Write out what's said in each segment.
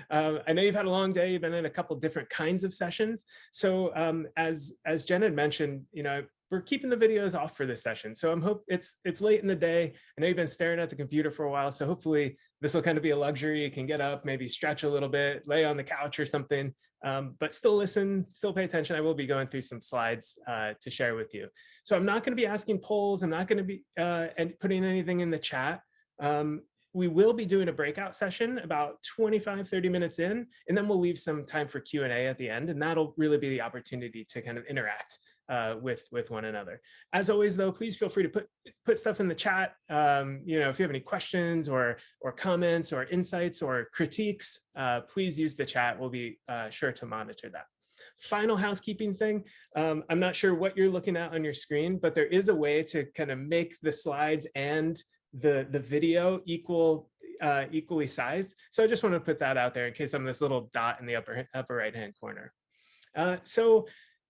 I know you've had a long day. You've been in a couple different kinds of sessions. So as Jen had mentioned, we're keeping the videos off for this session. So it's late in the day. I know you've been staring at the computer for a while. So hopefully this will kind of be a luxury. You can get up, maybe stretch a little bit, lay on the couch or something, but still listen, still pay attention. I will be going through some slides to share with you. So I'm not going to be asking polls. I'm not going to be putting anything in the chat. We will be doing a breakout session about 25-30 minutes in, and then we'll leave some time for Q&A at the end, and that'll really be the opportunity to kind of interact with one another. As always, though, please feel free to put stuff in the chat. If you have any questions or comments or insights or critiques, please use the chat. We'll be sure to monitor that. Final housekeeping thing. I'm not sure what you're looking at on your screen, but there is a way to kind of make the slides and the video equally sized. So I just want to put that out there in case I'm this little dot in the upper right hand corner. So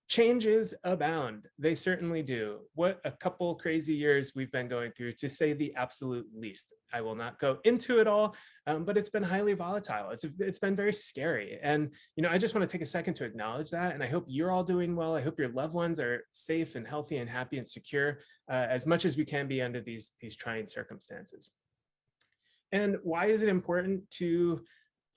changes abound. They certainly do. What a couple crazy years we've been going through, to say the absolute least. I will not go into it all, but it's been highly volatile. It's been very scary. And, I just want to take a second to acknowledge that. And I hope you're all doing well. I hope your loved ones are safe and healthy and happy and secure as much as we can be under these trying circumstances. And why is it important to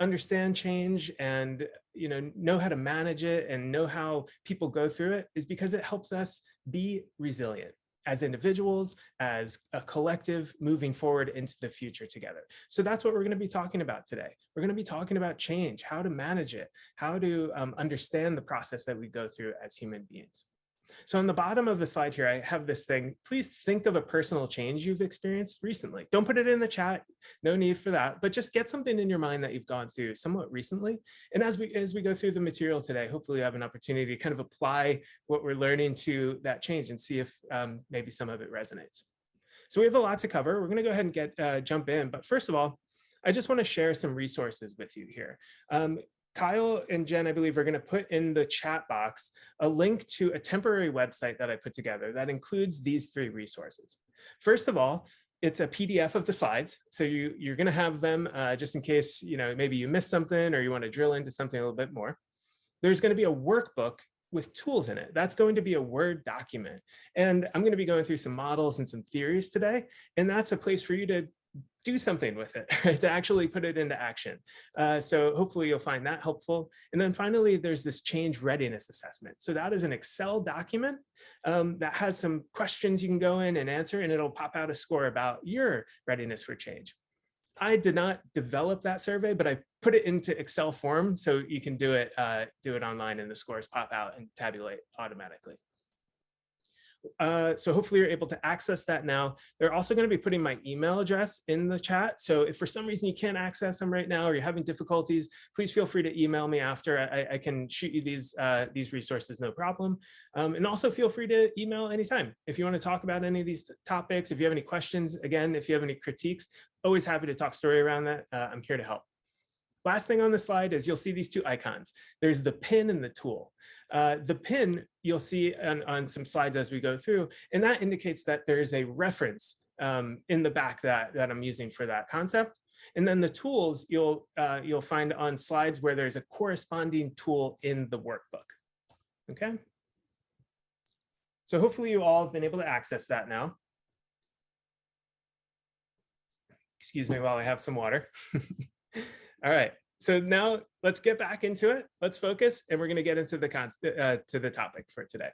understand change and know how to manage it and know how people go through it? Is because it helps us be resilient as individuals, as a collective, moving forward into the future together. So that's what we're going to be talking about today. We're going to be talking about change, how to manage it, how to understand the process that we go through as human beings. So on the bottom of the slide here, I have this thing. Please think of a personal change you've experienced recently. Don't put it in the chat, no need for that, but just get something in your mind that you've gone through somewhat recently. And as we go through the material today, hopefully you have an opportunity to kind of apply what we're learning to that change and see if maybe some of it resonates. So we have a lot to cover. We're going to go ahead and jump in. But first of all, I just want to share some resources with you here. Kyle and Jen, I believe, are going to put in the chat box a link to a temporary website that I put together that includes these 3 resources. First of all, it's a PDF of the slides. So you're going to have them just in case, maybe you missed something or you want to drill into something a little bit more. There's going to be a workbook with tools in it. That's going to be a Word document. And I'm going to be going through some models and some theories today. And that's a place for you to do something with it, right? To actually put it into action. So hopefully you'll find that helpful. And then finally, there's this change readiness assessment. So that is an Excel document that has some questions you can go in and answer, and it'll pop out a score about your readiness for change. I did not develop that survey, but I put it into Excel form so you can do it online and the scores pop out and tabulate automatically. So hopefully you're able to access that now. They're also going to be putting my email address in the chat. So if for some reason you can't access them right now or you're having difficulties, please feel free to email me after. I can shoot you these resources, no problem. And also feel free to email anytime. If you want to talk about any of these topics, if you have any questions, again, if you have any critiques, always happy to talk story around that. I'm here to help. Last thing on the slide is you'll see these 2 icons. There's the pin and the tool. The pin you'll see on some slides as we go through, and that indicates that there is a reference in the back that I'm using for that concept. And then the tools you'll find on slides where there's a corresponding tool in the workbook. Okay. So hopefully you all have been able to access that now. Excuse me while I have some water. All right, so now let's get back into it. Let's focus, and we're going to get into the topic for today.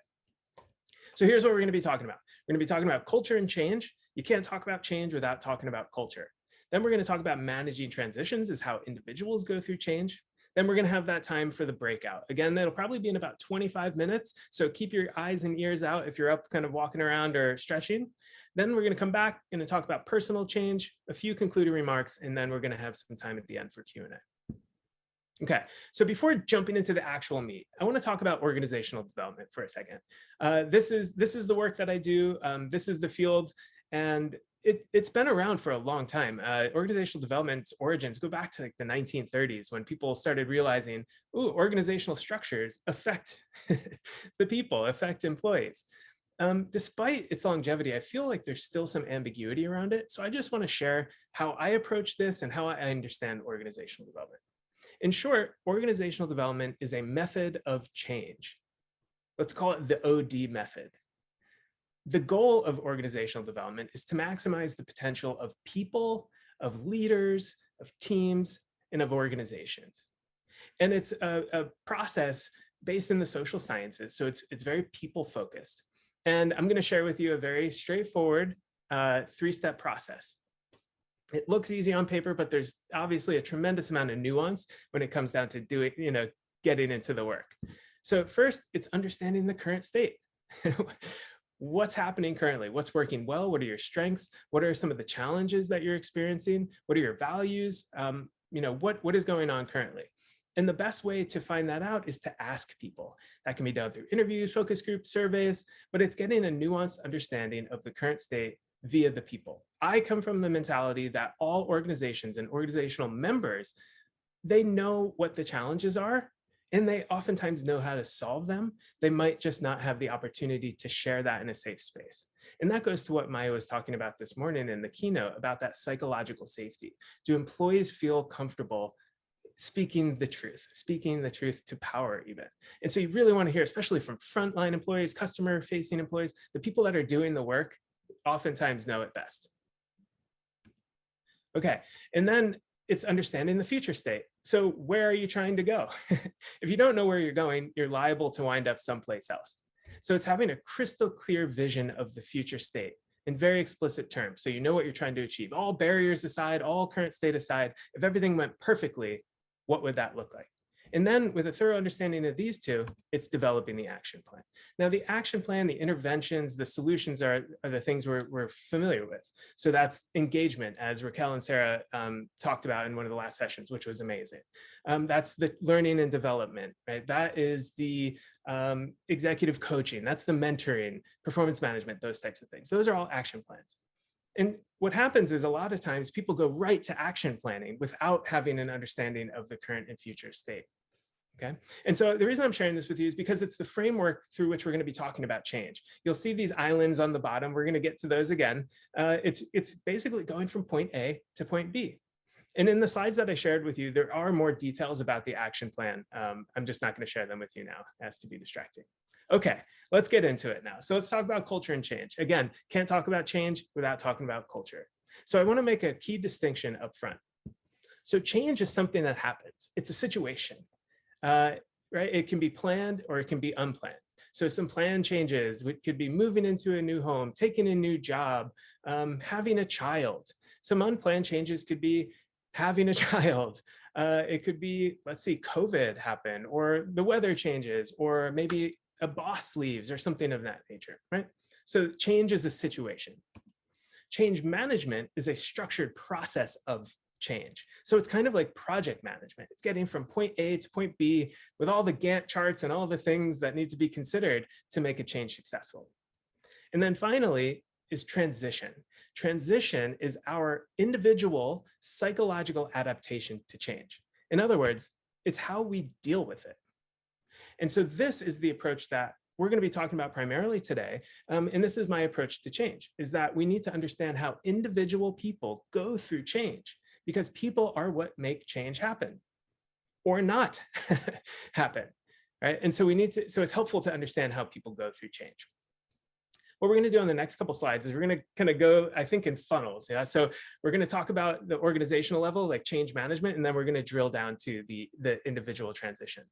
So here's what we're going to be talking about. We're going to be talking about culture and change. You can't talk about change without talking about culture. Then we're going to talk about managing transitions, is how individuals go through change. Then we're going to have that time for the breakout. Again, it'll probably be in about 25 minutes. So keep your eyes and ears out if you're up kind of walking around or stretching. Then we're going to come back, going to talk about personal change, a few concluding remarks, and then we're going to have some time at the end for Q&A. Okay, so before jumping into the actual meat, I want to talk about organizational development for a second. This is the work that I do. This is the field, and it's been around for a long time. Organizational development's origins go back to like the 1930s when people started realizing, ooh, organizational structures affect the people, affect employees. Despite its longevity, I feel like there's still some ambiguity around it. So I just want to share how I approach this and how I understand organizational development. In short, organizational development is a method of change. Let's call it the OD method. The goal of organizational development is to maximize the potential of people, of leaders, of teams, and of organizations. And it's a process based in the social sciences, so it's very people focused. And I'm going to share with you a very straightforward three-step process. It looks easy on paper, but there's obviously a tremendous amount of nuance when it comes down to doing, getting into the work. So first, it's understanding the current state. What's happening currently? What's working well? What are your strengths? What are some of the challenges that you're experiencing? What are your values? What is going on currently? And the best way to find that out is to ask people. That can be done through interviews, focus groups, surveys, but it's getting a nuanced understanding of the current state via the people. I come from the mentality that all organizations and organizational members, they know what the challenges are, and they oftentimes know how to solve them. They might just not have the opportunity to share that in a safe space. And that goes to what Maya was talking about this morning in the keynote about that psychological safety. Do employees feel comfortable speaking the truth to power even? And so you really want to hear, especially from frontline employees, customer facing employees, the people that are doing the work oftentimes know it best. Okay, and then it's understanding the future state. So where are you trying to go? If you don't know where you're going, you're liable to wind up someplace else. So it's having a crystal clear vision of the future state in very explicit terms. So you know what you're trying to achieve. All barriers aside, all current state aside, if everything went perfectly, what would that look like? And then with a thorough understanding of these two, it's developing the action plan. Now, the action plan, the interventions, the solutions are the things we're familiar with. So that's engagement, as Raquel and Sarah talked about in one of the last sessions, which was amazing. That's the learning and development, right? That is the executive coaching. That's the mentoring, performance management, those types of things. Those are all action plans. And what happens is a lot of times people go right to action planning without having an understanding of the current and future state. Okay. And so the reason I'm sharing this with you is because it's the framework through which we're going to be talking about change. You'll see these islands on the bottom. We're going to get to those again. It's basically going from point A to point B. And in the slides that I shared with you, there are more details about the action plan. I'm just not going to share them with you now, as to be distracting. Okay, let's get into it now. So let's talk about culture and change. Again, can't talk about change without talking about culture. So I want to make a key distinction up front. So change is something that happens. It's a situation, right? It can be planned or it can be unplanned. So some planned changes, it could be moving into a new home, taking a new job, having a child. Some unplanned changes could be having a child. It could be, let's see, COVID happen, or the weather changes, or maybe a boss leaves or something of that nature, right? So change is a situation. Change management is a structured process of change. So it's kind of like project management. It's getting from point A to point B with all the Gantt charts and all the things that need to be considered to make a change successful. And then finally is transition. Transition is our individual psychological adaptation to change. In other words, it's how we deal with it. And so this is the approach that we're going to be talking about primarily today. And this is my approach to change, is that we need to understand how individual people go through change, because people are what make change happen or not happen, right? And so so it's helpful to understand how people go through change. What we're going to do on the next couple slides is we're going to kind of go, I think, in funnels. Yeah. So we're going to talk about the organizational level, like change management, and then we're going to drill down to the individual transition.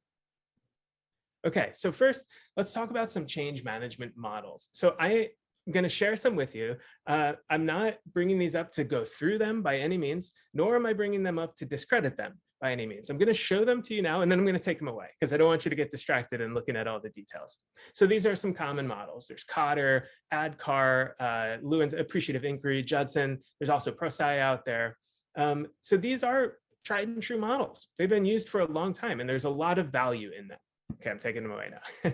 Okay, so first, let's talk about some change management models. So I'm going to share some with you. I'm not bringing these up to go through them by any means, nor am I bringing them up to discredit them by any means. I'm going to show them to you now, and then I'm going to take them away because I don't want you to get distracted and looking at all the details. So these are some common models. There's Kotter, ADKAR, Lewin's Appreciative Inquiry, Judson. There's also ProSci out there. So these are tried and true models. They've been used for a long time, and there's a lot of value in them. Okay, I'm taking them away now.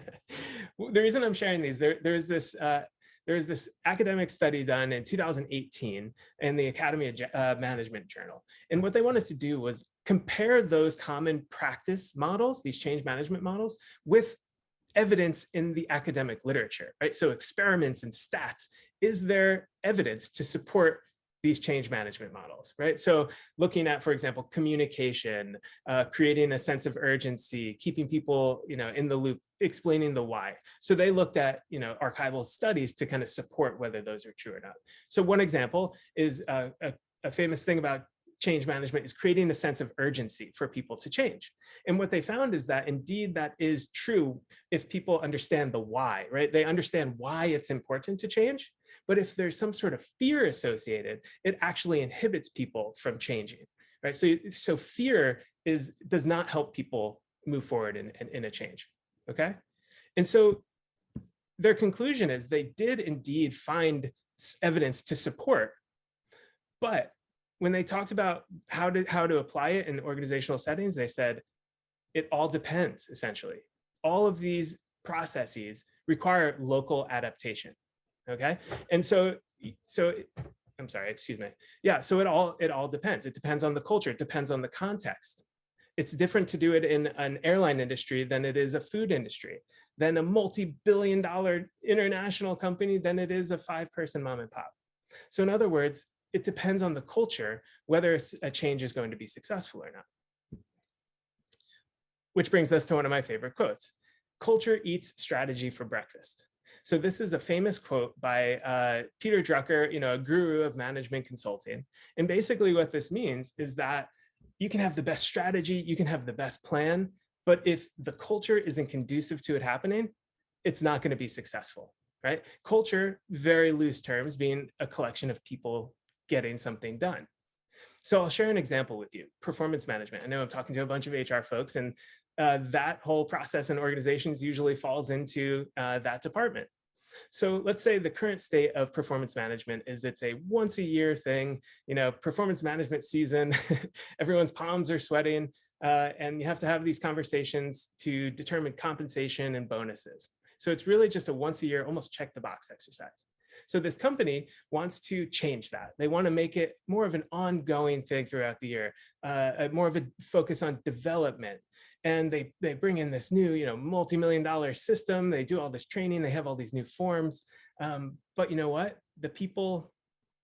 The reason I'm sharing these, there's this academic study done in 2018 in the Academy of Management Journal. And what they wanted to do was compare those common practice models, these change management models, with evidence in the academic literature, right? So experiments and stats, is there evidence to support these change management models, right? So looking at, for example, communication, creating a sense of urgency, keeping people, in the loop, explaining the why. So they looked at, archival studies to kind of support whether those are true or not. So one example is a famous thing about change management is creating a sense of urgency for people to change. And what they found is that indeed that is true if people understand the why, right? They understand why it's important to change. But if there's some sort of fear associated, it actually inhibits people from changing, right? So fear does not help people move forward in a change, okay? And so their conclusion is they did indeed find evidence to support, but when they talked about how to apply it in organizational settings, they said, it all depends, essentially. All of these processes require local adaptation, okay? And so I'm sorry, excuse me. Yeah, so it all depends. It depends on the culture, it depends on the context. It's different to do it in an airline industry than it is a food industry, than a multi-billion-dollar international company than it is a 5-person mom and pop. So in other words, it depends on the culture whether a change is going to be successful or not. Which brings us to one of my favorite quotes. Culture eats strategy for breakfast. So this is a famous quote by Peter Drucker, a guru of management consulting. And basically what this means is that you can have the best strategy, you can have the best plan, but if the culture isn't conducive to it happening, it's not going to be successful, right? Culture, very loose terms, being a collection of people getting something done. So I'll share an example with you, performance management. I know I'm talking to a bunch of HR folks, and that whole process in organizations usually falls into that department. So let's say the current state of performance management is it's a once a year thing, performance management season, everyone's palms are sweating, and you have to have these conversations to determine compensation and bonuses. So it's really just a once a year, almost check the box exercise. So this company wants to change that. They want to make it more of an ongoing thing throughout the year, more of a focus on development. And they bring in this new, multi-million-dollar system. They do all this training. They have all these new forms. But you know what? The people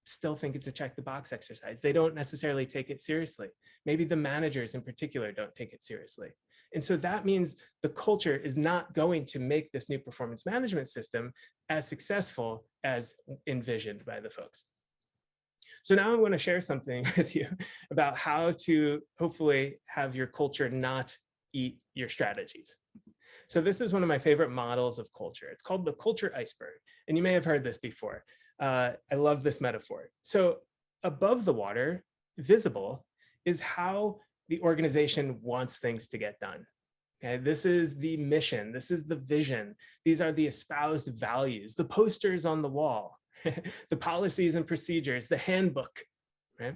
still think it's a check the box exercise. They don't necessarily take it seriously. Maybe the managers in particular don't take it seriously. And so that means the culture is not going to make this new performance management system as successful as envisioned by the folks. So now I want to share something with you about how to hopefully have your culture not eat your strategies. So this is one of my favorite models of culture. It's called the culture iceberg. And you may have heard this before. I love this metaphor. So above the water, visible, is how the organization wants things to get done. Okay, this is the mission. This is the vision. These are the espoused values, the posters on the wall, the policies and procedures, the handbook, right?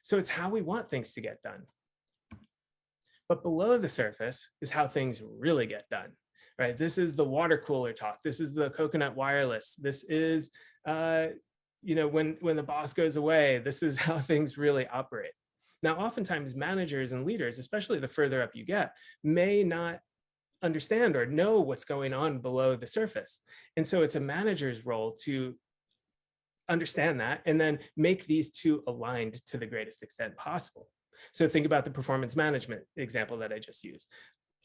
So it's how we want things to get done. But below the surface is how things really get done, right? This is the water cooler talk. This is the coconut wireless. This is, when the boss goes away, this is how things really operate. Now, oftentimes managers and leaders, especially the further up you get, may not understand or know what's going on below the surface. And so it's a manager's role to understand that and then make these two aligned to the greatest extent possible. So think about the performance management example that I just used.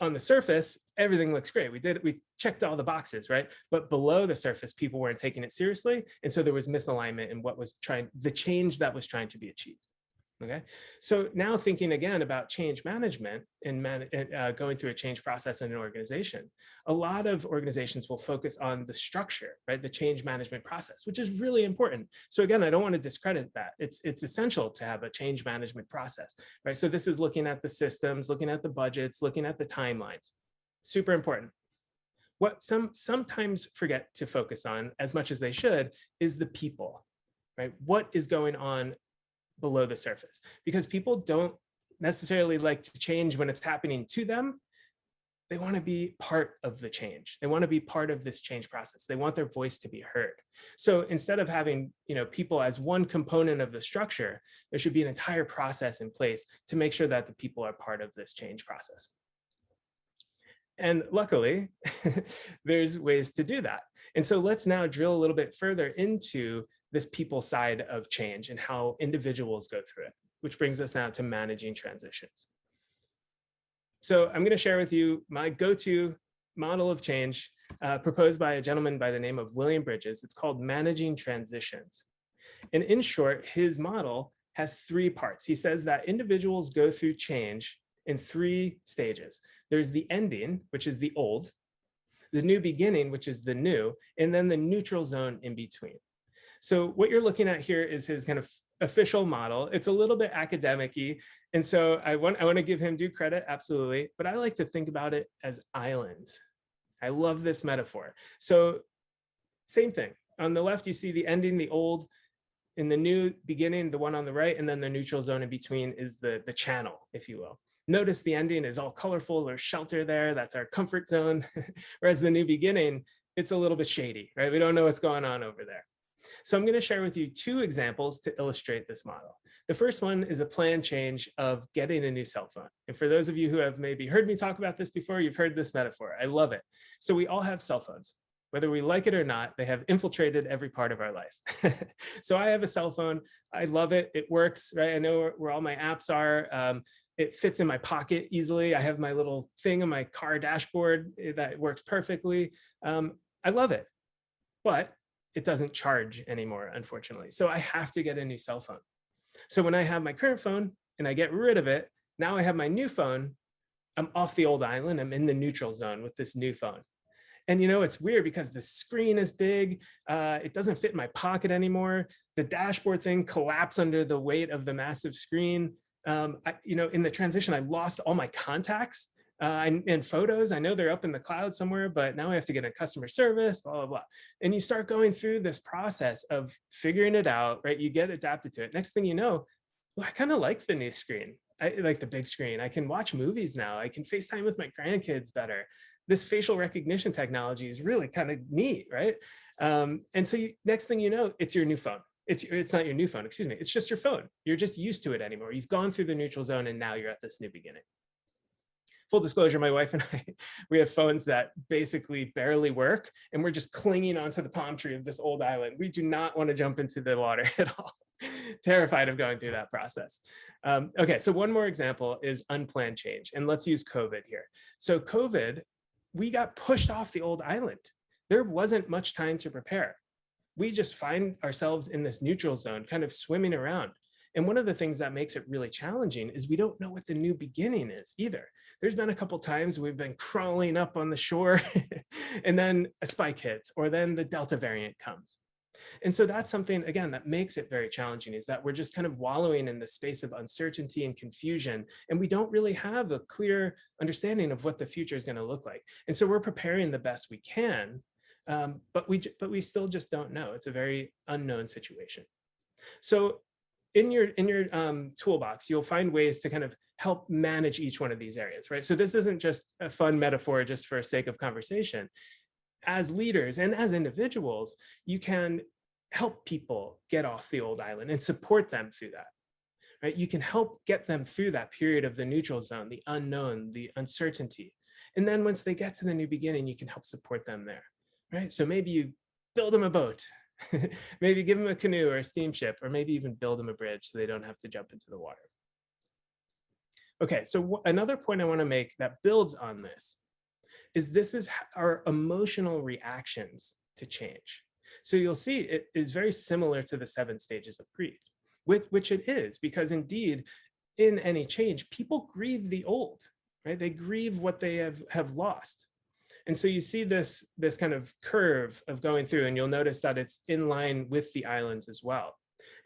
On the surface, everything looks great. We checked all the boxes, right? But below the surface, people weren't taking it seriously. And so there was misalignment in the change that was trying to be achieved. Okay, so now thinking again about change management and going through a change process in an organization, a lot of organizations will focus on the structure, right? The change management process, which is really important. So again, I don't want to discredit that. It's essential to have a change management process, right? So this is looking at the systems, looking at the budgets, looking at the timelines. Super important. What some sometimes forget to focus on as much as they should is the people, right? What is going on below the surface, because people don't necessarily like to change when it's happening to them. They want to be part of the change. They want to be part of this change process. They want their voice to be heard. So instead of having, people as one component of the structure, there should be an entire process in place to make sure that the people are part of this change process. And luckily, there's ways to do that. And so let's now drill a little bit further into this people side of change and how individuals go through it, which brings us now to managing transitions. So I'm going to share with you my go-to model of change proposed by a gentleman by the name of William Bridges. It's called Managing Transitions. And in short, his model has 3 parts. He says that individuals go through change in 3 stages. There's the ending, which is the old, the new beginning, which is the new, and then the neutral zone in between. So what you're looking at here is his kind of official model. It's a little bit academic-y. And so I want to give him due credit, absolutely. But I like to think about it as islands. I love this metaphor. So same thing. On the left, you see the ending, the old, in the new beginning, the one on the right, and then the neutral zone in between is the channel, if you will. Notice the ending is all colorful. There's shelter there. That's our comfort zone. Whereas the new beginning, it's a little bit shady, right? We don't know what's going on over there. So I'm going to share with you 2 examples to illustrate this model. The first one is a planned change of getting a new cell phone. And for those of you who have maybe heard me talk about this before, you've heard this metaphor. I love it. So we all have cell phones. Whether we like it or not, they have infiltrated every part of our life. So I have a cell phone. I love it. It works, right? I know where all my apps are. It fits in my pocket easily. I have my little thing on my car dashboard that works perfectly. I love it, but it doesn't charge anymore, unfortunately. So I have to get a new cell phone. So when I have my current phone and I get rid of it, now I have my new phone. I'm off the old island. I'm in the neutral zone with this new phone. And you know, it's weird because the screen is big. It doesn't fit in my pocket anymore. The dashboard thing collapsed under the weight of the massive screen. In the transition, I lost all my contacts and photos. I know they're up in the cloud somewhere, but now I have to get a customer service, blah, blah, blah. And you start going through this process of figuring it out, right? You get adapted to it. Next thing you know, well, I kind of like the new screen. I like the big screen. I can watch movies now. I can FaceTime with my grandkids better. This facial recognition technology is really kind of neat, right? And so next thing you know, it's your new phone. It's not your new phone, excuse me. It's just your phone. You're just used to it anymore. You've gone through the neutral zone and now you're at this new beginning. Full disclosure, my wife and I, we have phones that basically barely work and we're just clinging onto the palm tree of this old island. We do not want to jump into the water at all. Terrified of going through that process. Okay, so one more example is unplanned change. And let's use COVID here. So COVID, we got pushed off the old island. There wasn't much time to prepare. We just find ourselves in this neutral zone, kind of swimming around. And one of the things that makes it really challenging is we don't know what the new beginning is either. There's been a couple times we've been crawling up on the shore and then a spike hits, or then the Delta variant comes. And so that's something, again, that makes it very challenging, is that we're just kind of wallowing in the space of uncertainty and confusion, and we don't really have a clear understanding of what the future is going to look like. And so we're preparing the best we can, but we still just don't know. It's a very unknown situation. So in your toolbox, you'll find ways to kind of help manage each one of these areas, right? So this isn't just a fun metaphor just for sake of conversation. As leaders and as individuals, you can help people get off the old island and support them through that, right? You can help get them through that period of the neutral zone, the unknown, the uncertainty. And then once they get to the new beginning, you can help support them there, right? So maybe you build them a boat, maybe give them a canoe or a steamship, or maybe even build them a bridge so they don't have to jump into the water. Okay, so another point I want to make that builds on this is our emotional reactions to change. So you'll see it is very similar to the 7 stages of grief, which it is, because indeed, in any change, people grieve the old, right? They grieve what they have lost. And so you see this kind of curve of going through, and you'll notice that it's in line with the islands as well.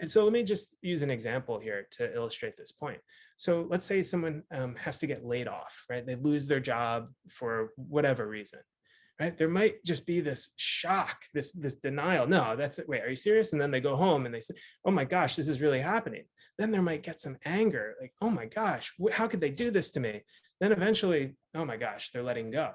And so let me just use an example here to illustrate this point. So let's say someone has to get laid off, right? They lose their job for whatever reason, right? There might just be this shock, this denial. No, that's it. Wait, are you serious? And then they go home and they say, oh my gosh, this is really happening. Then there might get some anger, like, oh my gosh, how could they do this to me? Then eventually, oh my gosh, they're letting go.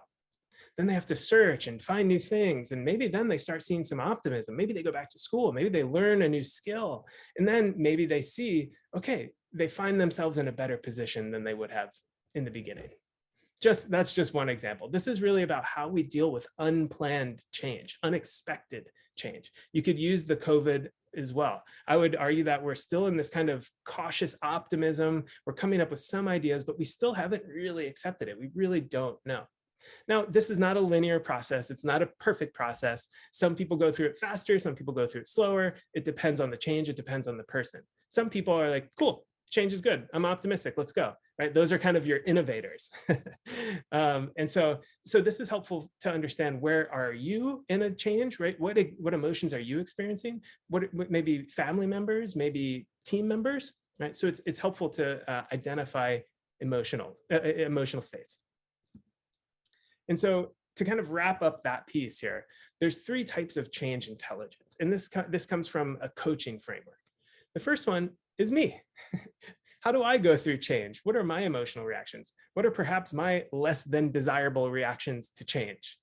Then they have to search and find new things. And maybe then they start seeing some optimism. Maybe they go back to school. Maybe they learn a new skill. And then maybe they see, okay, they find themselves in a better position than they would have in the beginning. That's just one example. This is really about how we deal with unplanned change, unexpected change. You could use the COVID as well. I would argue that we're still in this kind of cautious optimism. We're coming up with some ideas, but we still haven't really accepted it. We really don't know. Now, this is not a linear process. It's not a perfect process. Some people go through it faster. Some people go through it slower. It depends on the change. It depends on the person. Some people are like, cool, change is good. I'm optimistic. Let's go. Right? Those are kind of your innovators. And so this is helpful to understand, where are you in a change, right? What emotions are you experiencing? What maybe family members, maybe team members, right? So it's helpful to identify emotional states. And so to kind of wrap up that piece here, there's 3 types of change intelligence. And this comes from a coaching framework. The first one is me. How do I go through change? What are my emotional reactions? What are perhaps my less than desirable reactions to change?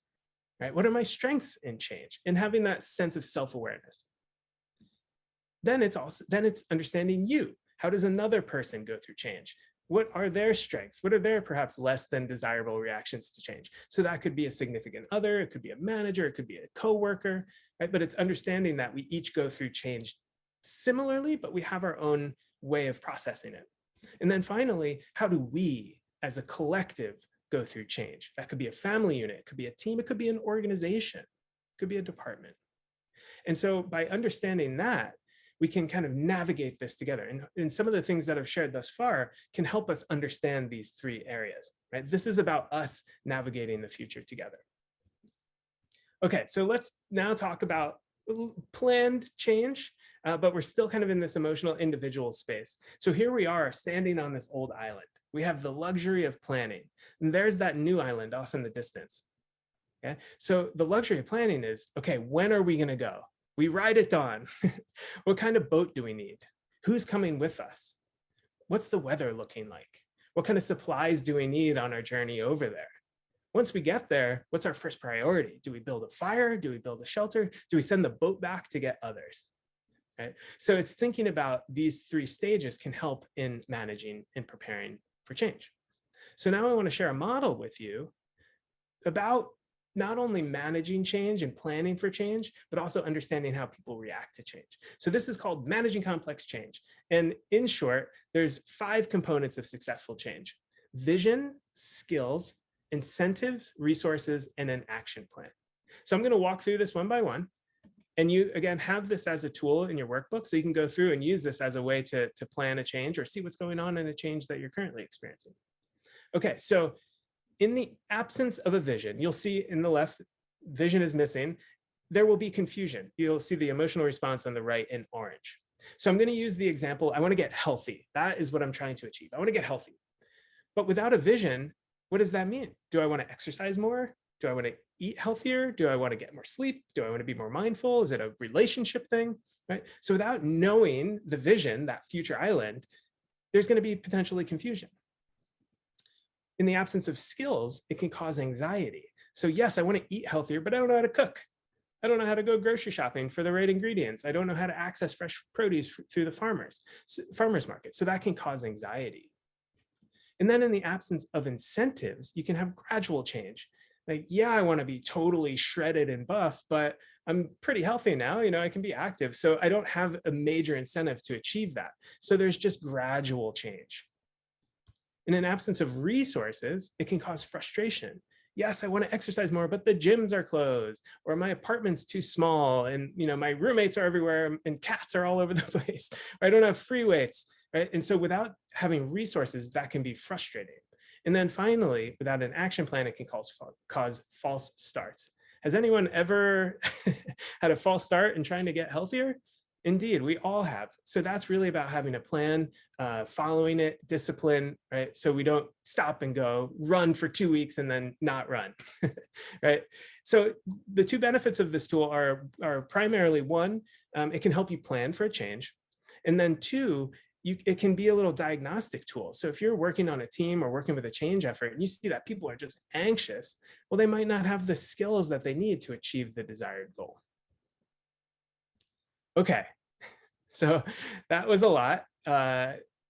Right? What are my strengths in change? And having that sense of self-awareness. Then it's understanding you. How does another person go through change? What are their strengths? What are their perhaps less than desirable reactions to change? So that could be a significant other, it could be a manager, it could be a coworker, right? But it's understanding that we each go through change similarly, but we have our own way of processing it. And then finally, how do we as a collective go through change? That could be a family unit, it could be a team, it could be an organization, it could be a department. And so by understanding that, we can kind of navigate this together. And some of the things that I've shared thus far can help us understand these 3 areas, right? This is about us navigating the future together. Okay, so let's now talk about planned change, but we're still kind of in this emotional individual space. So here we are standing on this old island. We have the luxury of planning, and there's that new island off in the distance. Okay, so the luxury of planning is, okay, when are we gonna go? We ride at dawn. What kind of boat do we need? Who's coming with us? What's the weather looking like? What kind of supplies do we need on our journey over there? Once we get there, what's our first priority? Do we build a fire? Do we build a shelter? Do we send the boat back to get others? Right? So it's thinking about these 3 stages can help in managing and preparing for change. So now I want to share a model with you about not only managing change and planning for change, but also understanding how people react to change. So this is called managing complex change. And in short, there's 5 components of successful change: vision, skills, incentives, resources, and an action plan. So I'm going to walk through this one by one. And you, again, have this as a tool in your workbook, so you can go through and use this as a way to plan a change or see what's going on in a change that you're currently experiencing. Okay, so in the absence of a vision, you'll see in the left, vision is missing. There will be confusion. You'll see the emotional response on the right in orange. So I'm going to use the example, I want to get healthy. That is what I'm trying to achieve. I want to get healthy. But without a vision, what does that mean? Do I want to exercise more? Do I want to eat healthier? Do I want to get more sleep? Do I want to be more mindful? Is it a relationship thing? Right? So without knowing the vision, that future island, there's going to be potentially confusion. In the absence of skills, it can cause anxiety. So yes, I want to eat healthier, but I don't know how to cook. I don't know how to go grocery shopping for the right ingredients. I don't know how to access fresh produce through the farmers market. So that can cause anxiety. And then in the absence of incentives, you can have gradual change. Like, yeah, I want to be totally shredded and buff, but I'm pretty healthy now, I can be active. So I don't have a major incentive to achieve that. So there's just gradual change. In an absence of resources, it can cause frustration. Yes, I want to exercise more, but the gyms are closed, or my apartment's too small, and my roommates are everywhere, and cats are all over the place. Or I don't have free weights, right? And so without having resources, that can be frustrating. And then finally, without an action plan, it can cause false starts. Has anyone ever had a false start in trying to get healthier? Indeed, we all have. So that's really about having a plan, following it, discipline, right? So we don't stop and go run for 2 weeks and then not run, right? So the 2 benefits of this tool are primarily, 1, it can help you plan for a change. And then 2, it can be a little diagnostic tool. So if you're working on a team or working with a change effort and you see that people are just anxious, well, they might not have the skills that they need to achieve the desired goal. Okay, so that was a lot.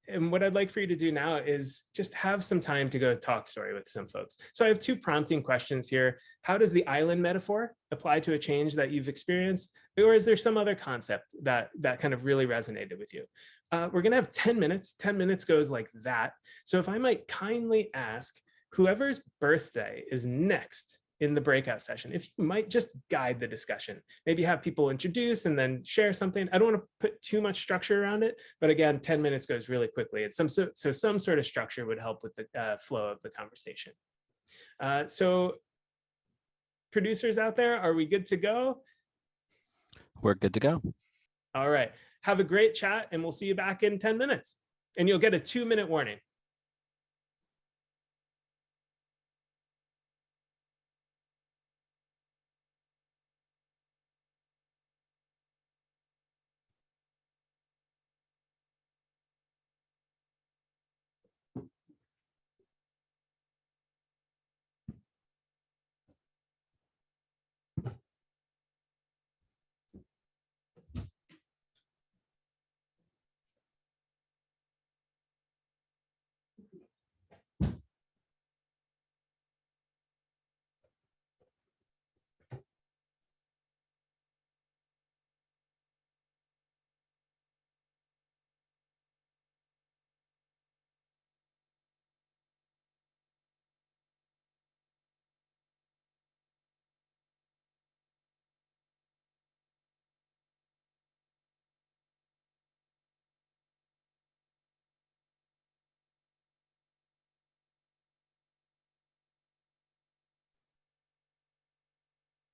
And what I'd like for you to do now is just have some time to go talk story with some folks. So I have two prompting questions here. How does the island metaphor apply to a change that you've experienced? Or is there some other concept that kind of really resonated with you? We're gonna have 10 minutes. 10 minutes goes like that. So if I might kindly ask whoever's birthday is next in the breakout session, if you might just guide the discussion, maybe have people introduce and then share something. I don't want to put too much structure around it, but again, 10 minutes goes really quickly. And so some sort of structure would help with the flow of the conversation. So producers out there, are we good to go? We're good to go. All right. Have a great chat and we'll see you back in 10 minutes. And you'll get a 2-minute warning.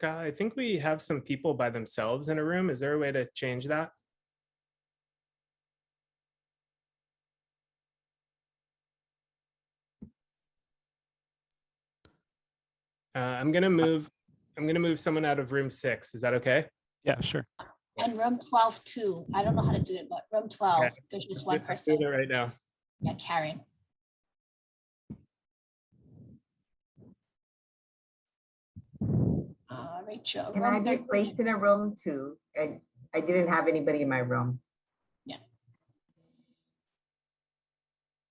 I think we have some people by themselves in a room. Is there a way to change that? I'm gonna move someone out of room 6. Is that okay? Yeah, sure. And room 12 too. I don't know how to do it, but room 12, Okay. there's just one Let's do person. it right now. Yeah, Karen. Rachel. Can room I be 13. placed in a room too? I didn't have anybody in my room.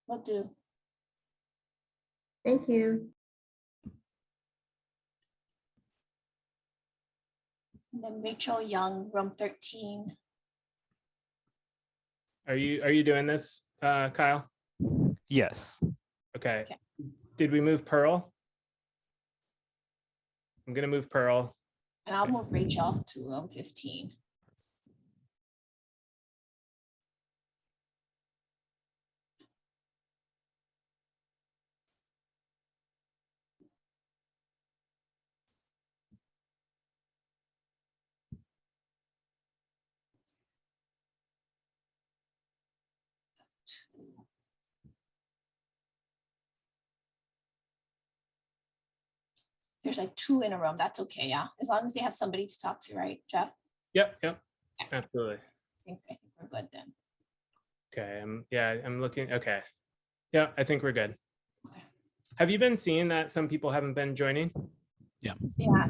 Will do. Thank you. And then Rachel Young, room 13. Are you doing this, Kyle? Yes. Okay. Okay. Did we move Pearl? I'm gonna move Pearl. And I'll move Rachel to room 15. There's like 2 in a room. That's okay. Yeah. As long as they have somebody to talk to, right, Jeff? Yep, absolutely. I think we're good then. Okay, I'm looking, okay. Yeah, I think we're good. Okay. Have you been seeing that some people haven't been joining? Yeah,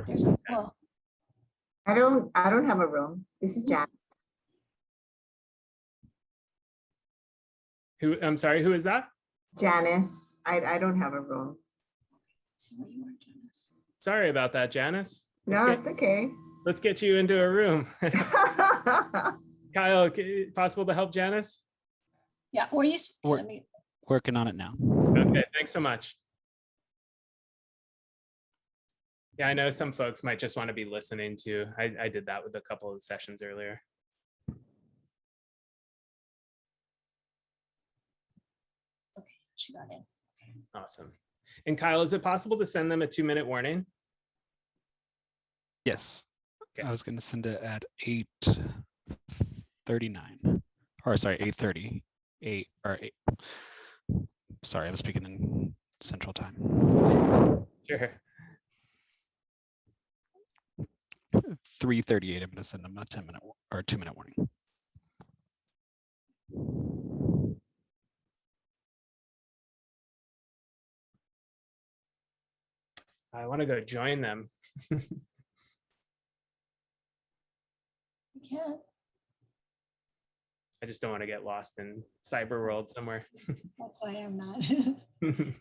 there's a, well, I don't have a room. This is Jack. I'm sorry, who is that? Janice. I don't have a room. see where you are, Janice. Sorry about that, Janice. No, it's okay. Let's get you into a room. Kyle, possible to help Janice? Yeah, or you, Or- let me, Working on it now. Okay, thanks so much. Yeah, I know some folks might just want to be listening to. I did that with a couple of sessions earlier. okay, she got in. Okay. Awesome. And Kyle, is it possible to send them a 2-minute warning? Yes. Okay. I was going to send it at 8:39, or sorry, 8:30. 8 or 8. Sorry, I was speaking in Central Time. Sure. 3:38. I'm going to send them a 10-minute or 2-minute warning. I want to go join them. You can. I just don't want to get lost in cyber world somewhere. That's why I'm not.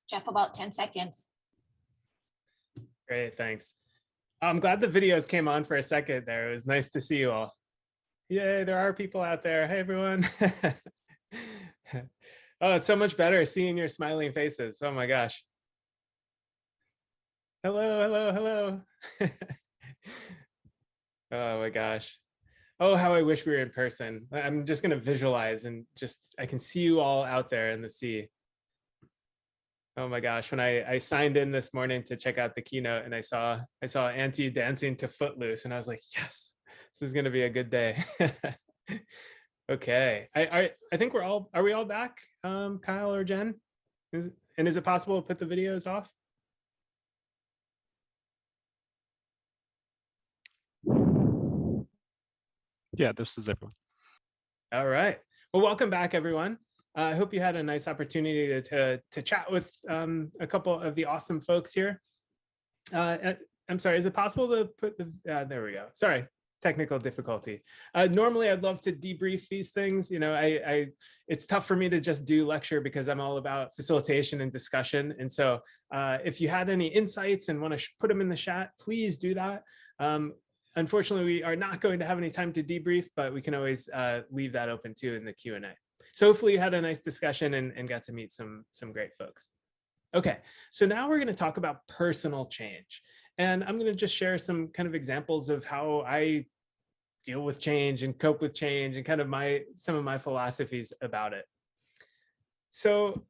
Jeff, about 10 seconds. Great, thanks. I'm glad the videos came on for a second there. It was nice to see you all. Yay, there are people out there. Hey, everyone. Oh, it's so much better seeing your smiling faces. Oh my gosh. Hello, hello, hello. Oh my gosh. Oh, how I wish we were in person. I'm just going to visualize and just, I can see you all out there in the sea. Oh my gosh, when I signed in this morning to check out the keynote and I saw Auntie dancing to Footloose and I was like, yes, this is going to be a good day. Okay, I think are we all back, Kyle or Jen? Is it possible to put the videos off? Yeah, this is everyone. All right. Well, welcome back, everyone. I hope you had a nice opportunity to chat with a couple of the awesome folks here. I'm sorry, is it possible to put the, there we go. Sorry, technical difficulty. Normally, I'd love to debrief these things. You know, it's tough for me to just do lecture because I'm all about facilitation and discussion. And so if you had any insights and want to put them in the chat, please do that. Unfortunately, we are not going to have any time to debrief, but we can always leave that open too in the Q&A. So hopefully you had a nice discussion and got to meet some great folks. Okay, so now we're going to talk about personal change. And I'm going to just share some kind of examples of how I deal with change and cope with change and kind of some of my philosophies about it. So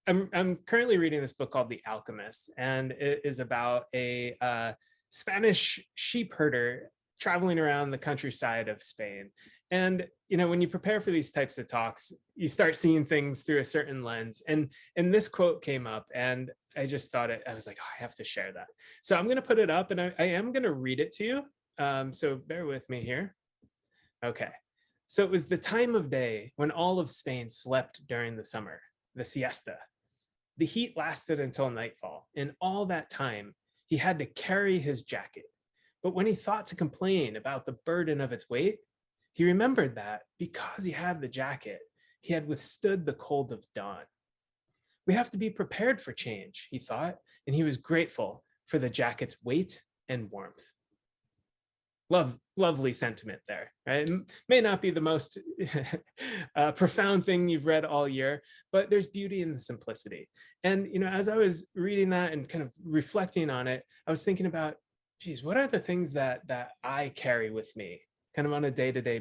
I'm currently reading this book called The Alchemist, and it is about a Spanish sheep herder traveling around the countryside of Spain. And, you know, when you prepare for these types of talks, you start seeing things through a certain lens. And this quote came up and I just thought I was like, oh, I have to share that. So I'm going to put it up and I am going to read it to you. So bear with me here. Okay. So it was the time of day when all of Spain slept during the summer, the siesta. The heat lasted until nightfall. And all that time, he had to carry his jacket. But when he thought to complain about the burden of its weight, he remembered that because he had the jacket, he had withstood the cold of dawn. We have to be prepared for change, he thought, and he was grateful for the jacket's weight and warmth. Lovely sentiment there, right? It may not be the most profound thing you've read all year, but there's beauty in the simplicity. And, you know, as I was reading that and kind of reflecting on it, I was thinking about, geez, what are the things that I carry with me kind of on a day-to-day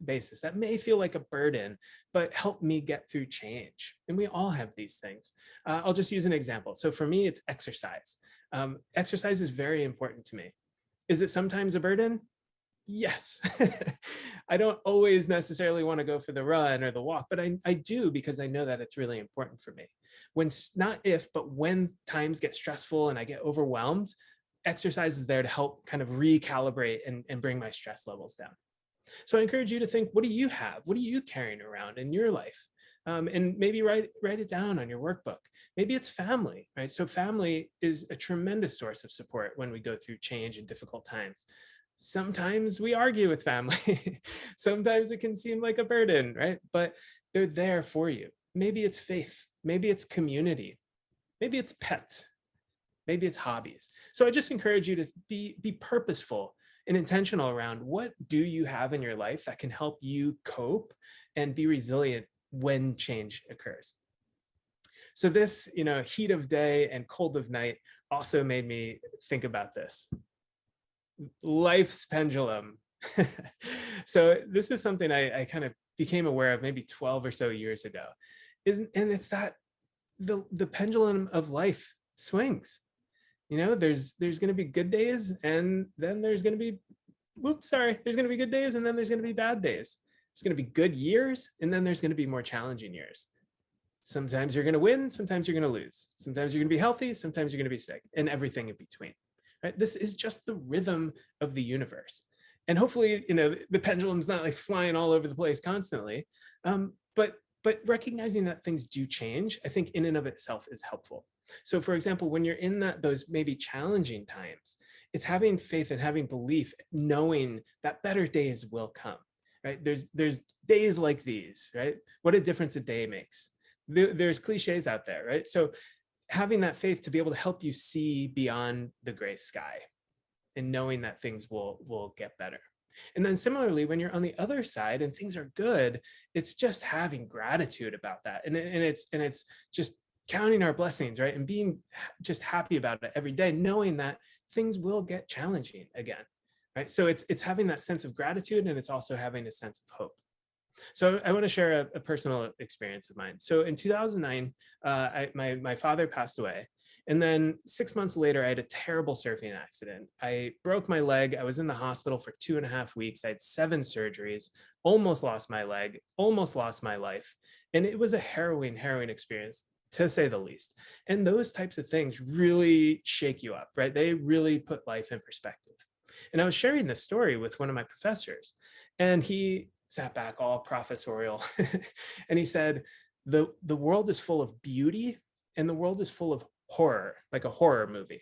basis that may feel like a burden, but help me get through change? And we all have these things. I'll just use an example. So for me, it's exercise. Exercise is very important to me. Is it sometimes a burden? Yes. I don't always necessarily want to go for the run or the walk, but I do because I know that it's really important for me. When, not if, but when times get stressful and I get overwhelmed, exercise is there to help kind of recalibrate and bring my stress levels down. So I encourage you to think, what do you have? What are you carrying around in your life? And maybe write it down on your workbook. Maybe it's family, right? So family is a tremendous source of support when we go through change and difficult times. Sometimes we argue with family. Sometimes it can seem like a burden, right? But they're there for you. Maybe it's faith. Maybe it's community. Maybe it's pets. Maybe it's hobbies. So I just encourage you to be purposeful and intentional around what do you have in your life that can help you cope and be resilient when change occurs. So this, you know, heat of day and cold of night also made me think about this. Life's pendulum. So this is something I kind of became aware of maybe 12 or so years ago. And it's that the pendulum of life swings. You know, there's going to be good days and then there's going to be, there's going to be good days and then there's going to be bad days. There's going to be good years and then there's going to be more challenging years. Sometimes you're going to win, sometimes you're going to lose. Sometimes you're going to be healthy, sometimes you're going to be sick, and everything in between. Right? This is just the rhythm of the universe. And hopefully, you know, the pendulum's not like flying all over the place constantly, but recognizing that things do change, I think in and of itself is helpful. So for example, when you're in those maybe challenging times, it's having faith and having belief, knowing that better days will come, right? There's days like these, right? What a difference a day makes. There's cliches out there, right? So having that faith to be able to help you see beyond the gray sky and knowing that things will get better. And then similarly, when you're on the other side and things are good, it's just having gratitude about that. And it's just counting our blessings, right? And being just happy about it every day, knowing that things will get challenging again. right? So it's having that sense of gratitude, and it's also having a sense of hope. So I want to share a personal experience of mine. So in 2009, my father passed away. And then 6 months later, I had a terrible surfing accident. I broke my leg. I was in the hospital for 2.5 weeks. I had 7 surgeries, almost lost my leg, almost lost my life. And it was a harrowing experience, to say the least. And those types of things really shake you up, right? They really put life in perspective. And I was sharing this story with one of my professors, and he sat back all professorial and he said, the world is full of beauty and the world is full of horror, like a horror movie.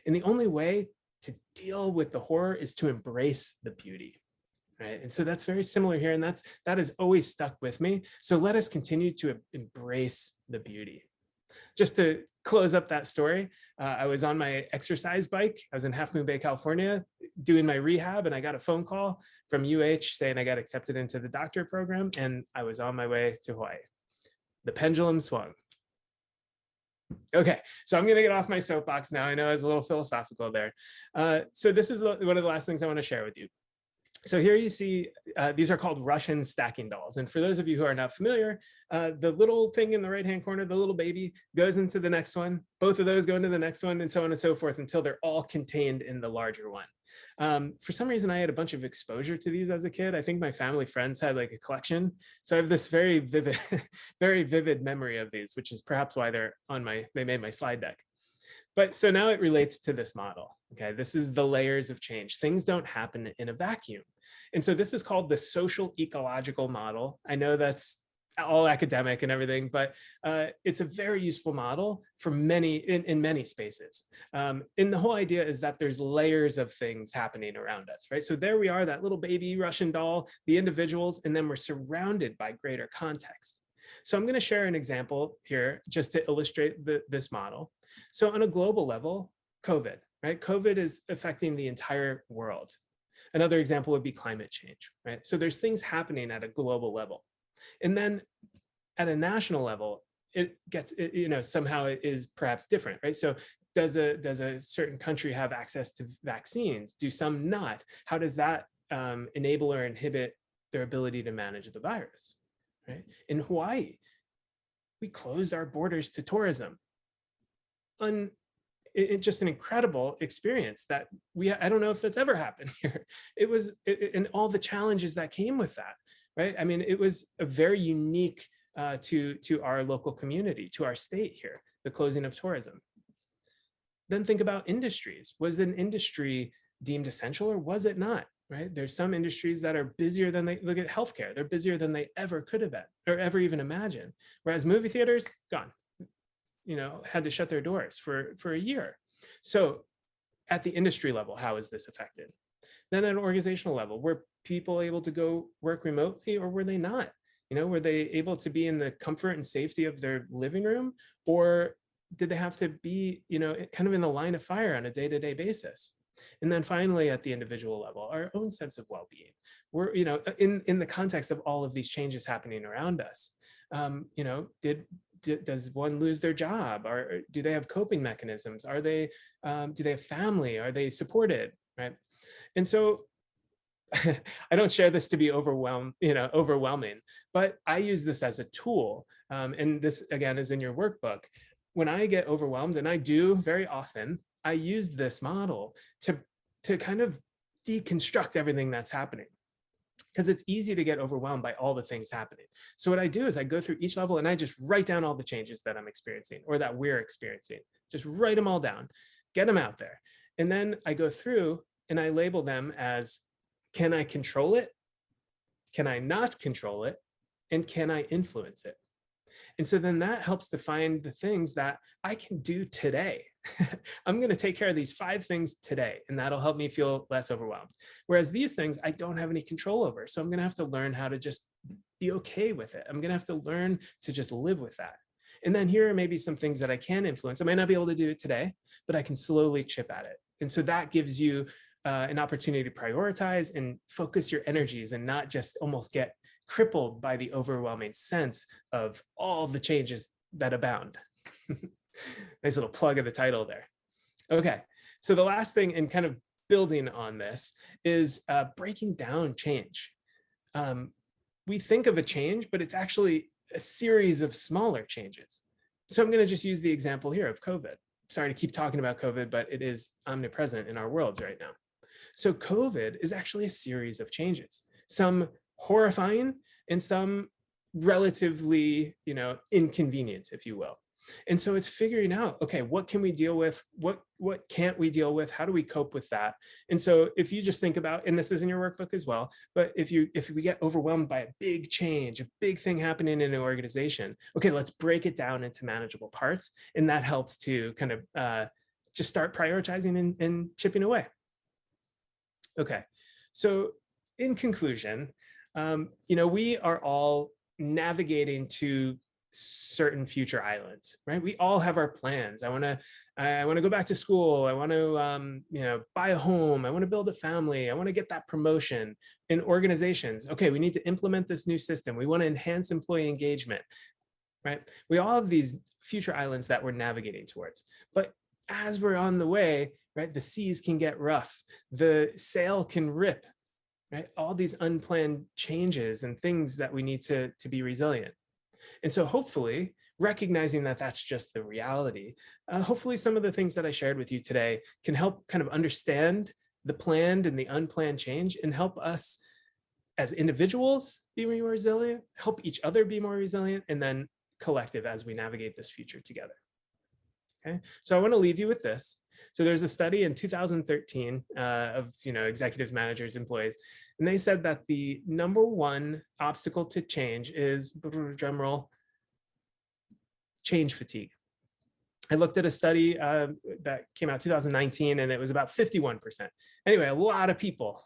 And the only way to deal with the horror is to embrace the beauty, right? And so that's very similar here, and that has always stuck with me. So let us continue to embrace the beauty. Just to close up that story, I was on my exercise bike. I was in Half Moon Bay, California, doing my rehab, and I got a phone call from UH saying I got accepted into the doctorate program, and I was on my way to Hawaii. The pendulum swung. Okay, so I'm going to get off my soapbox now. I know I was a little philosophical there. So this is one of the last things I want to share with you. So here you see, these are called Russian stacking dolls. And for those of you who are not familiar, the little thing in the right-hand corner, the little baby, goes into the next one. Both of those go into the next one, and so on and so forth until they're all contained in the larger one. For some reason, I had a bunch of exposure to these as a kid. I think my family friends had like a collection. So I have this very vivid, very vivid memory of these, which is perhaps why they made my slide deck. But so now it relates to this model. Okay, this is the layers of change. Things don't happen in a vacuum. And so this is called the social ecological model. I know that's all academic and everything, but it's a very useful model for many, in many spaces. And the whole idea is that there's layers of things happening around us, right? So there we are, that little baby Russian doll, the individuals, and then we're surrounded by greater context. So I'm going to share an example here just to illustrate this model. So on a global level, COVID, right? COVID is affecting the entire world. Another example would be climate change, right? So there's things happening at a global level. And then at a national level, somehow it is perhaps different, right? So does a certain country have access to vaccines? Do some not? How does that enable or inhibit their ability to manage the virus, right? In Hawaii, we closed our borders to tourism. It's just an incredible experience that I don't know if that's ever happened here. And all the challenges that came with that, right? I mean, it was a very unique to our local community, to our state here, the closing of tourism. Then think about industries. Was an industry deemed essential or was it not, right? There's some industries that are busier than look at healthcare. They're busier than they ever could have been or ever even imagined. Whereas movie theaters, gone. Had to shut their doors for a year. So at the industry level, how is this affected? Then at an organizational level, were people able to go work remotely or were they not? Were they able to be in the comfort and safety of their living room, or did they have to be, kind of in the line of fire on a day-to-day basis? And then finally, at the individual level, our own sense of well-being. We're, in the context of all of these changes happening around us, does one lose their job, or do they have coping mechanisms? Do they have family? Are they supported, right? And so I don't share this to be overwhelming, but I use this as a tool. And this again is in your workbook. When I get overwhelmed, and I do very often, I use this model to kind of deconstruct everything that's happening, because it's easy to get overwhelmed by all the things happening. So what I do is I go through each level and I just write down all the changes that I'm experiencing or that we're experiencing. Just write them all down, get them out there. And then I go through and I label them as, can I control it? Can I not control it? And can I influence it? And so then that helps to find the things that I can do today. I'm going to take care of these 5 things today, and that'll help me feel less overwhelmed. Whereas these things I don't have any control over. So I'm going to have to learn how to just be okay with it. I'm going to have to learn to just live with that. And then here are maybe some things that I can influence. I might not be able to do it today, but I can slowly chip at it. And so that gives you an opportunity to prioritize and focus your energies and not just almost get crippled by the overwhelming sense of all the changes that abound. Nice little plug of the title there. Okay, so the last thing, and kind of building on this is breaking down change. We think of a change, but it's actually a series of smaller changes. So I'm going to just use the example here of COVID. Sorry to keep talking about COVID, but it is omnipresent in our worlds right now. So COVID is actually a series of changes, some horrifying and some relatively, inconvenient, if you will. And so it's figuring out, okay, what can we deal with? What can't we deal with? How do we cope with that? And so if you just think about, and this is in your workbook as well, but if we get overwhelmed by a big change, a big thing happening in an organization, okay, let's break it down into manageable parts. And that helps to kind of just start prioritizing and chipping away. Okay, so in conclusion, we are all navigating to certain future islands, right? We all have our plans. I want to go back to school. I want to, buy a home. I want to build a family. I want to get that promotion. In organizations, okay, we need to implement this new system. We want to enhance employee engagement, right? We all have these future islands that we're navigating towards. But as we're on the way, right, the seas can get rough. The sail can rip, right? All these unplanned changes and things that we need to be resilient. And so hopefully, recognizing that that's just the reality, hopefully some of the things that I shared with you today can help kind of understand the planned and the unplanned change and help us as individuals be more resilient, help each other be more resilient, and then collective as we navigate this future together. Okay, so I want to leave you with this. So there's a study in 2013 of executives, managers, employees, and they said that the #1 obstacle to change is, drum roll, change fatigue. I looked at a study that came out 2019, and it was about 51%. Anyway, a lot of people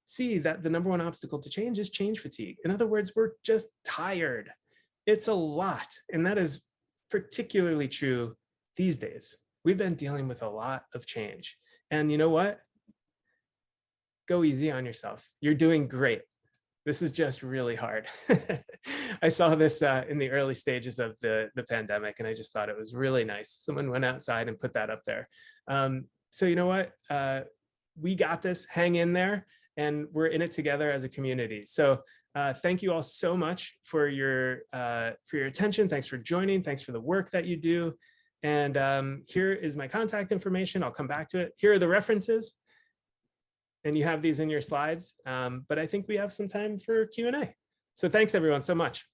see that the #1 obstacle to change is change fatigue. In other words, we're just tired. It's a lot, and that is particularly true these days. We've been dealing with a lot of change. And you know what? Go easy on yourself. You're doing great. This is just really hard. I saw this in the early stages of the pandemic, and I just thought it was really nice. Someone went outside and put that up there. So you know what? We got this. Hang in there, and we're in it together as a community. So thank you all so much for your attention. Thanks for joining. Thanks for the work that you do. And here is my contact information. I'll come back to it. Here are the references. And you have these in your slides. But I think we have some time for Q&A. So thanks everyone so much.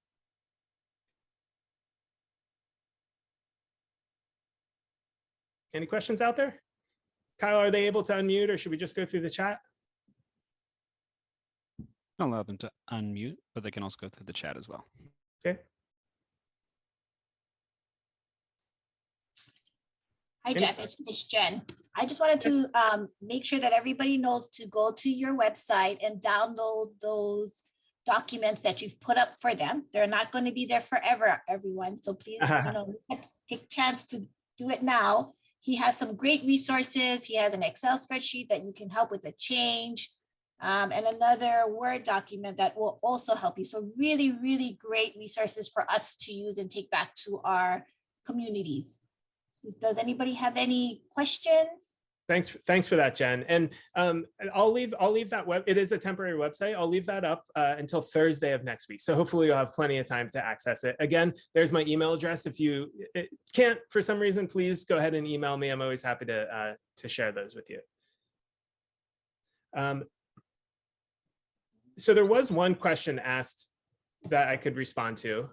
Any questions out there? Kyle, are they able to unmute, or should we just go through the chat? I'll allow them to unmute, but they can also go through the chat as well. Okay. Hi, Jeff, it's Jen. I just wanted to make sure that everybody knows to go to your website and download those documents that you've put up for them. They're not going to be there forever, everyone. So please, take a chance to do it now. He has some great resources. He has an Excel spreadsheet that you can help with the change, and another Word document that will also help you. So really, really great resources for us to use and take back to our communities. Does anybody have any questions? Thanks for that, Jen. And I'll leave that web. It is a temporary website. I'll leave that up until Thursday of next week. So hopefully you'll have plenty of time to access it. Again, there's my email address. If you can't for some reason, please go ahead and email me. I'm always happy to share those with you. So there was one question asked that I could respond to.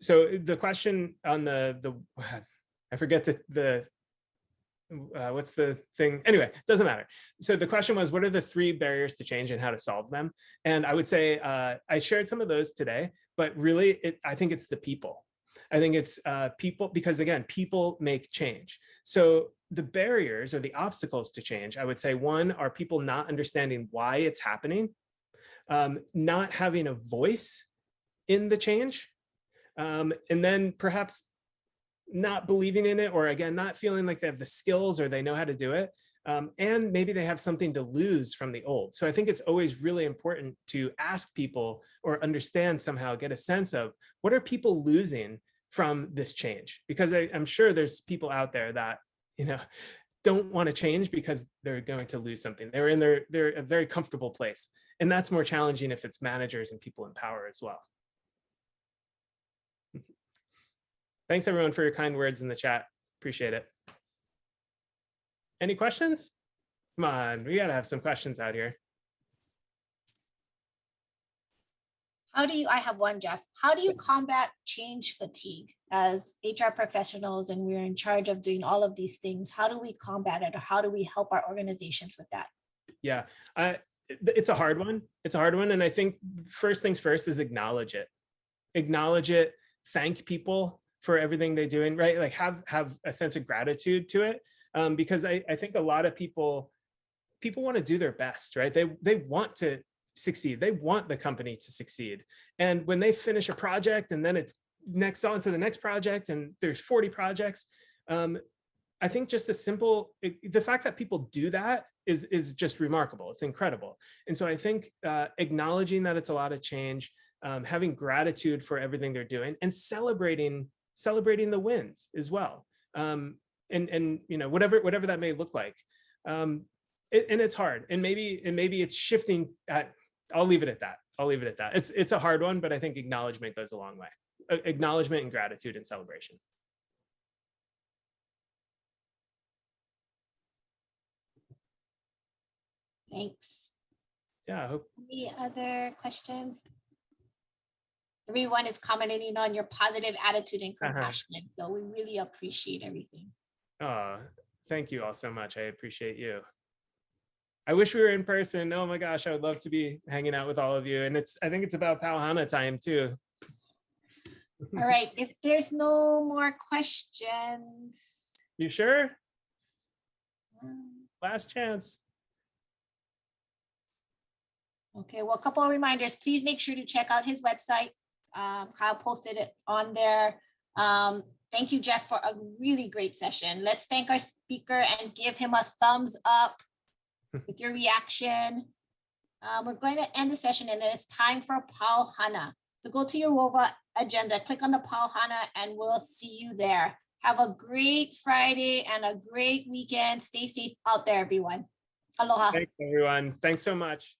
So the question on I forget what's the thing? Anyway, it doesn't matter. So the question was, what are the 3 barriers to change and how to solve them? And I would say I shared some of those today, but really I think it's the people. I think it's people, because again, people make change. So the barriers or the obstacles to change, I would say, one, are people not understanding why it's happening, not having a voice in the change, and then perhaps not believing in it, or again, not feeling like they have the skills or they know how to do it. And maybe they have something to lose from the old. So I think it's always really important to ask people or understand somehow, get a sense of what are people losing from this change? Because I'm sure there's people out there that, don't want to change because they're going to lose something. They're in they're a very comfortable place. And that's more challenging if it's managers and people in power as well. Thanks everyone for your kind words in the chat. Appreciate it. Any questions? Come on, we gotta have some questions out here. I have one, Jeff. How do you combat change fatigue as HR professionals and we're in charge of doing all of these things? How do we combat it, or how do we help our organizations with that? Yeah, it's a hard one. It's a hard one. And I think first things first is acknowledge it. Acknowledge it, thank people for everything they're doing, right? Like have a sense of gratitude to it. Because I think a lot of people want to do their best, right? They want to succeed. They want the company to succeed. And when they finish a project and then it's next on to the next project and there's 40 projects, I think just the fact that people do that is just remarkable. It's incredible. And so I think acknowledging that it's a lot of change, having gratitude for everything they're doing, and celebrating the wins as well. And you know, whatever that may look like. And it's hard. And maybe it's shifting I'll leave it at that. It's a hard one, but I think acknowledgement goes a long way. Acknowledgement and gratitude and celebration. Thanks. Yeah, I hope. Any other questions? Everyone is commenting on your positive attitude and compassion. So we really appreciate everything. Oh, thank you all so much. I appreciate you. I wish we were in person. Oh my gosh, I would love to be hanging out with all of you. And I think it's about Pauhana time too. All right, if there's no more questions. You sure? Last chance. Okay, well, a couple of reminders. Please make sure to check out his website. Kyle posted it on there. Thank you, Jeff, for a really great session. Let's thank our speaker and give him a thumbs up with your reaction. We're going to end the session and then it's time for Pauhana. So go to your WOVA agenda, click on the Pauhana, and we'll see you there. Have a great Friday and a great weekend. Stay safe out there, everyone. Aloha. Thanks, everyone. Thanks so much.